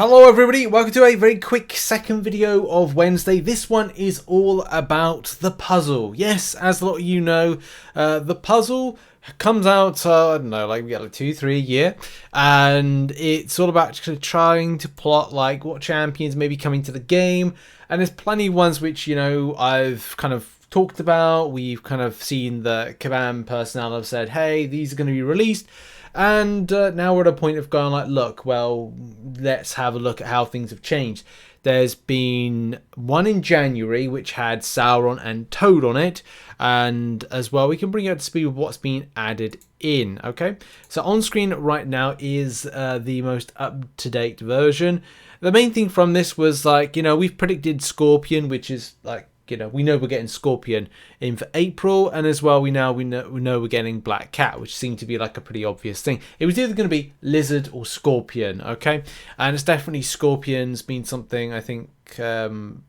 Hello everybody, welcome to a very quick second video of Wednesday. This one is all about the puzzle. Yes, as a lot of you know, the puzzle comes out, I don't know, like we get like 2-3 a year, and it's all about actually trying to plot like what champions may be coming to the game, and there's plenty of ones which, you know, I've kind of talked about. We've kind of seen the Kabam personnel have said, hey, these are going to be released. And now we're at a point of going like, look, well, let's have a look at how things have changed. There's been one in January which had Sauron and Toad on it, and as well we can bring you up to speed with what's been added in. Okay, so on screen right now is the most up-to-date version. The main thing from this was like, you know, we've predicted Scorpion, which is like, you know, we know we're getting Scorpion in for April, and as well we know we're getting Black Cat, which seemed to be like a pretty obvious thing. It was either going to be Lizard or Scorpion, okay, and it's definitely Scorpion's been something I think Kabam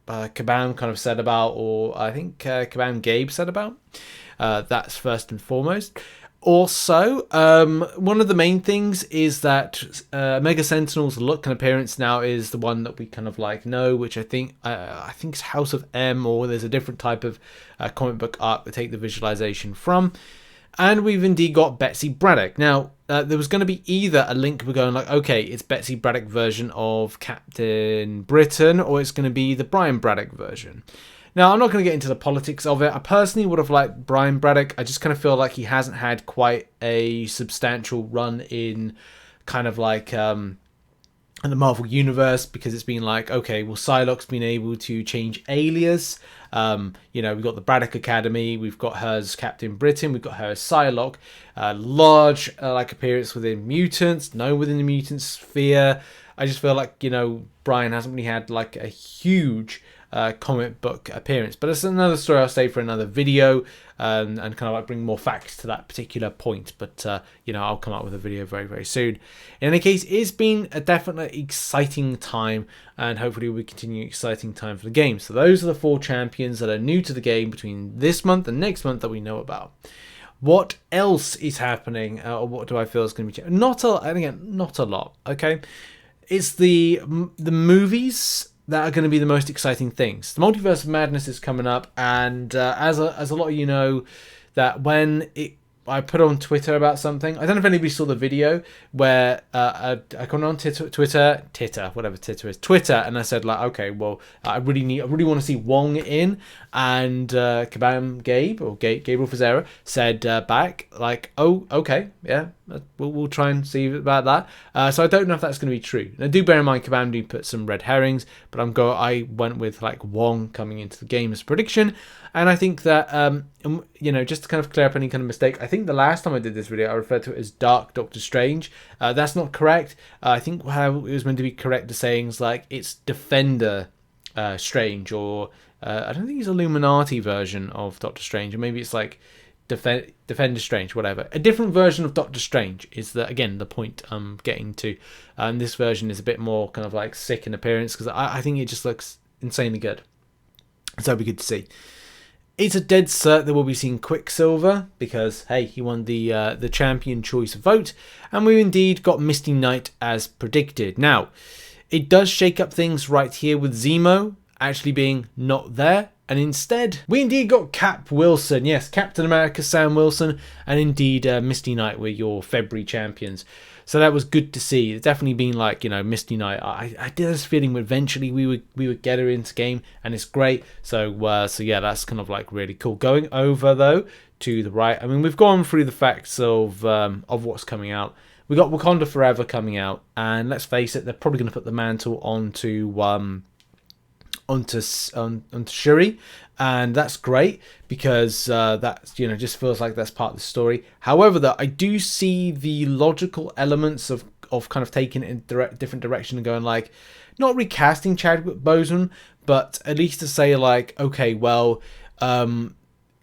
kind of said about, or I think Kabam Gabe said about. That's first and foremost. Also, one of the main things is that Mega Sentinel's look and appearance now is the one that we kind of like know, which I think it's House of M, or there's a different type of comic book art to take the visualization from. And we've indeed got Betsy Braddock. Now, there was going to be either a link we're going like, okay, it's Betsy Braddock version of Captain Britain, or it's going to be the Brian Braddock version. Now, I'm not going to get into the politics of it. I personally would have liked Brian Braddock. I just kind of feel like he hasn't had quite a substantial run in kind of like in the Marvel Universe, because it's been like, okay, well, Psylocke's been able to change alias. You know, we've got the Braddock Academy. We've got her as Captain Britain. We've got her as Psylocke. Large like appearance within mutants, known within the mutant sphere. I just feel like, you know, Brian hasn't really had like a huge comic book appearance, but it's another story I'll save for another video, and kind of like bring more facts to that particular point. But you know, I'll come up with a video very, very soon. In any case, it's been a definitely exciting time, and hopefully we'll continue exciting time for the game. So those are the 4 champions that are new to the game between this month and next month that we know about. What else is happening, or what do I feel is going to be changing? Not a lot. Okay, it's the movies that are going to be the most exciting things. The Multiverse of Madness is coming up, and as a lot of you know, that when I put on Twitter about something, I don't know if anybody saw the video where I got on Twitter, whatever Twitter is, and I said like, okay, well, I really want to see Wong in, and Kabam Gabe, or Gabriel Fazera, said back like, oh, okay, yeah, we'll try and see about that. So I don't know if that's going to be true. Now, do bear in mind, Kabam do put some red herrings, but I went with like Wong coming into the game as a prediction. And I think that, you know, just to kind of clear up any kind of mistake, I think the last time I did this video, I referred to it as Dark Doctor Strange. That's not correct. I think how it was meant to be correct to saying is like, it's Defender Strange, or I don't think it's Illuminati version of Doctor Strange, or maybe it's like Defender Strange, whatever. A different version of Doctor Strange is again the point I'm getting to. This version is a bit more kind of like sick in appearance, because I think it just looks insanely good. So it'll be good to see. It's a dead cert that we'll be seeing Quicksilver, because hey, he won the champion choice vote, and we've indeed got Misty Knight as predicted. Now, it does shake up things right here with Zemo actually being not there, and instead we indeed got Cap Wilson. Yes, Captain America Sam Wilson, and indeed Misty Knight were your February champions. So that was good to see. It's definitely been like, you know, Misty Knight. I did this feeling eventually we would get her into game, and it's great. So yeah, that's kind of like really cool. Going over though to the right, I mean, we've gone through the facts of what's coming out. We got Wakanda Forever coming out, and let's face it, they're probably going to put the mantle onto Shuri, and that's great, because that's, you know, just feels like that's part of the story. However, though, I do see the logical elements of kind of taking it in different direction and going like, not recasting Chadwick Boseman, but at least to say like, okay, well,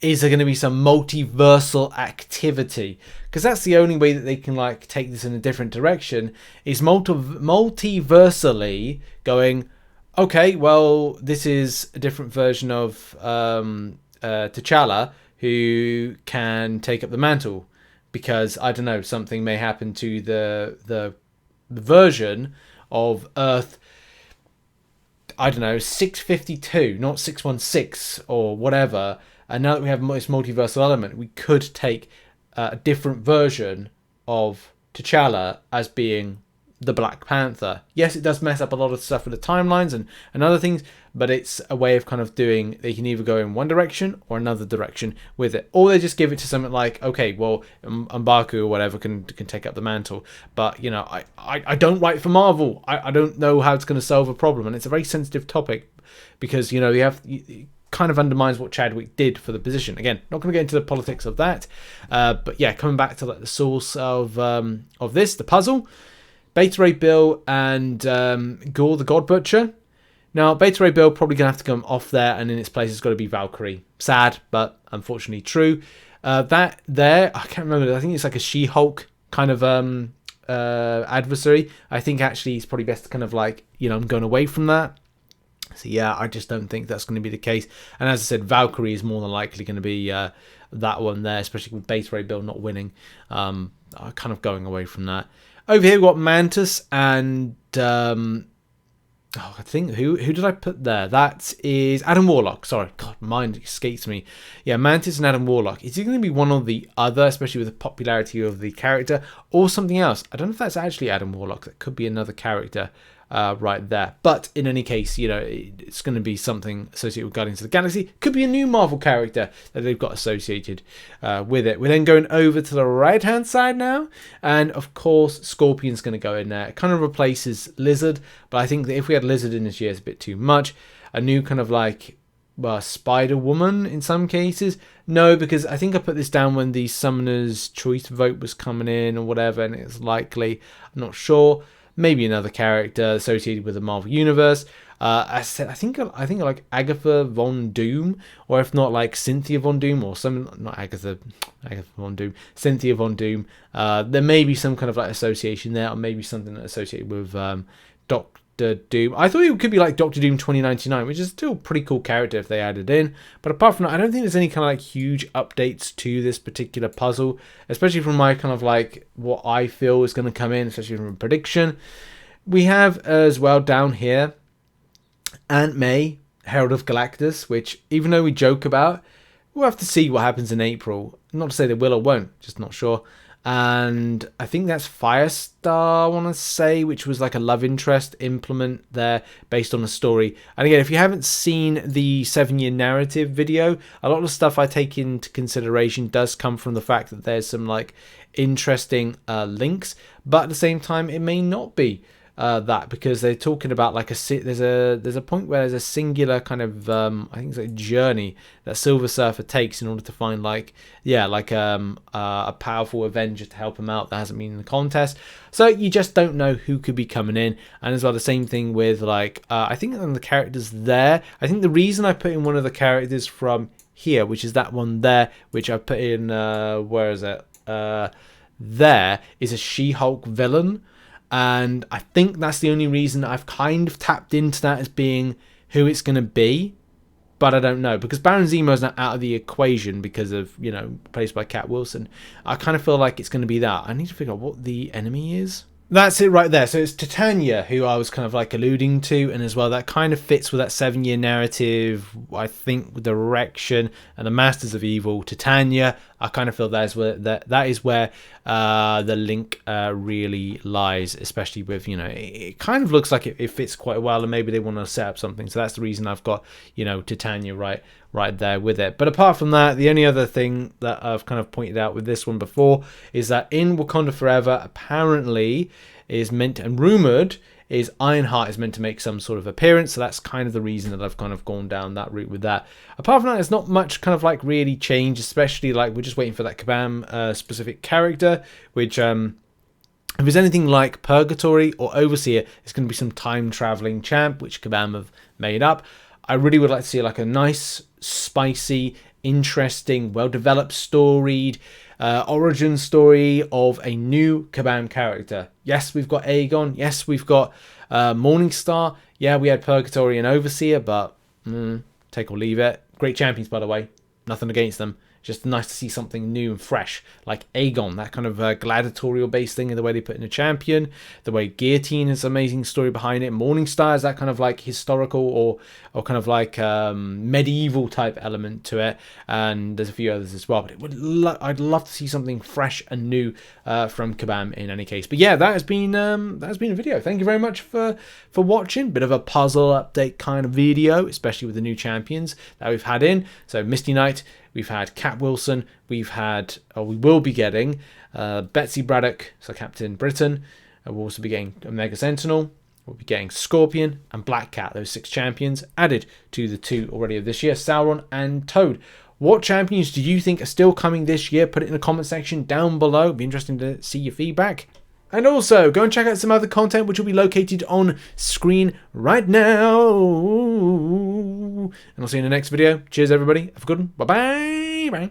is there going to be some multiversal activity? Because that's the only way that they can like take this in a different direction, is multiversally going, okay, well, this is a different version of T'Challa who can take up the mantle, because I don't know, something may happen to the version of Earth, I don't know, 652, not 616 or whatever. And now that we have this multiversal element, we could take a different version of T'Challa as being the Black Panther. Yes, it does mess up a lot of stuff with the timelines and other things, but it's a way of kind of doing, they can either go in one direction or another direction with it, or they just give it to something like, okay, well, M'Baku or whatever can take up the mantle. But you know, I don't write for Marvel. I don't know how it's going to solve a problem, and it's a very sensitive topic because you know you kind of undermines what Chadwick did for the position. Again, not going to get into the politics of that, but yeah, coming back to like the source of this, the puzzle. Beta Ray Bill and Gore the God Butcher. Now, Beta Ray Bill probably going to have to come off there, and in its place it's got to be Valkyrie. Sad, but unfortunately true. That there, I can't remember. I think it's like a She-Hulk kind of adversary. I think actually it's probably best to kind of like, you know, I'm going away from that. So yeah, I just don't think that's going to be the case. And as I said, Valkyrie is more than likely going to be that one there, especially with Beta Ray Bill not winning. I'm kind of going away from that. Over here we've got Mantis and I think who did I put there? That is Adam Warlock. Sorry, God, mind escapes me. Yeah, Mantis and Adam Warlock. Is he going to be one or the other, especially with the popularity of the character, or something else? I don't know if that's actually Adam Warlock. That could be another character right there. But in any case, you know, it's going to be something associated with Guardians of the Galaxy. Could be a new Marvel character that they've got associated with it. We're then going over to the right-hand side now. And, of course, Scorpion's going to go in there. It kind of replaces Lizard. But I think that if we had Lizard in this year, it's a bit too much. A new kind of like... Spider-Woman in some cases. No, because I think I put this down when the Summoner's Choice vote was coming in or whatever, and it's likely, I'm not sure, maybe another character associated with the Marvel Universe. I said, I think like Agatha Von Doom, or if not like Cynthia Von Doom, or some, not Agatha Von Doom, Cynthia Von Doom. There may be some kind of like association there, or maybe something associated with Doctor Doom. I thought it could be like Doctor Doom 2099, which is still a pretty cool character if they added in. But apart from that, I don't think there's any kind of like huge updates to this particular puzzle, especially from my kind of like what I feel is going to come in, especially from a prediction. We have as well down here Aunt May, Herald of Galactus, which even though we joke about, we'll have to see what happens in April. Not to say they will or won't, just not sure. And I think that's Firestar, I want to say, which was like a love interest implement there based on a story. And again, if you haven't seen the 7-year narrative video, a lot of the stuff I take into consideration does come from the fact that there's some like interesting links, but at the same time it may not be that, because they're talking about like there's a point where there's a singular kind of I think it's a journey that Silver Surfer takes in order to find like a powerful Avenger to help him out that hasn't been in the contest. So you just don't know who could be coming in. And as well, the same thing with like I think on the characters there, I think the reason I put in one of the characters from here, which is that one there, which I put in where is it there, is a She-Hulk villain. And I think that's the only reason I've kind of tapped into that as being who it's going to be. But I don't know, because Baron Zemo's not out of the equation because of, you know, placed by Cat Wilson. I kind of feel like it's going to be that. I need to figure out what the enemy is. That's it right there. So it's Titania, who I was kind of like alluding to, and as well that kind of fits with that 7-year narrative, I think, with direction and the Masters of Evil. Titania, I kind of feel that is where the link really lies, especially with, you know, it kind of looks like it fits quite well, and maybe they want to set up something. So that's the reason I've got, you know, Titania right there with it. But apart from that, the only other thing that I've kind of pointed out with this one before is that in Wakanda Forever, apparently is meant and rumored is Ironheart is meant to make some sort of appearance. So that's kind of the reason that I've kind of gone down that route with that. Apart from that, there's not much kind of like really change, especially like we're just waiting for that Kabam specific character, which if there's anything like Purgatory or Overseer, it's going to be some time traveling champ, which Kabam have made up. I really would like to see like a nice, spicy, interesting, well-developed, storied origin story of a new Kabam character. Yes, we've got Aegon. Yes, we've got Morningstar. Yeah, we had Purgatory and Overseer, but take or leave it. Great champions, by the way. Nothing against them. Just nice to see something new and fresh, like Aegon, that kind of gladiatorial-based thing, in the way they put in a champion, the way Guillotine has an amazing story behind it. Morningstar is that kind of like historical or kind of like medieval type element to it, and there's a few others as well. But I'd love to see something fresh and new from Kabam in any case. But yeah, that has been a video. Thank you very much for watching. Bit of a puzzle update kind of video, especially with the new champions that we've had in. So Misty Knight, we've had Cat Wilson, we will be getting Betsy Braddock, so Captain Britain. We'll also be getting Omega Sentinel. We'll be getting Scorpion and Black Cat, those 6 champions added to the 2 already of this year, Sauron and Toad. What champions do you think are still coming this year? Put it in the comment section down below. It'd be interesting to see your feedback. And also, go and check out some other content which will be located on screen right now. And I'll see you in the next video. Cheers, everybody. Have a good one. Bye-bye. Bye.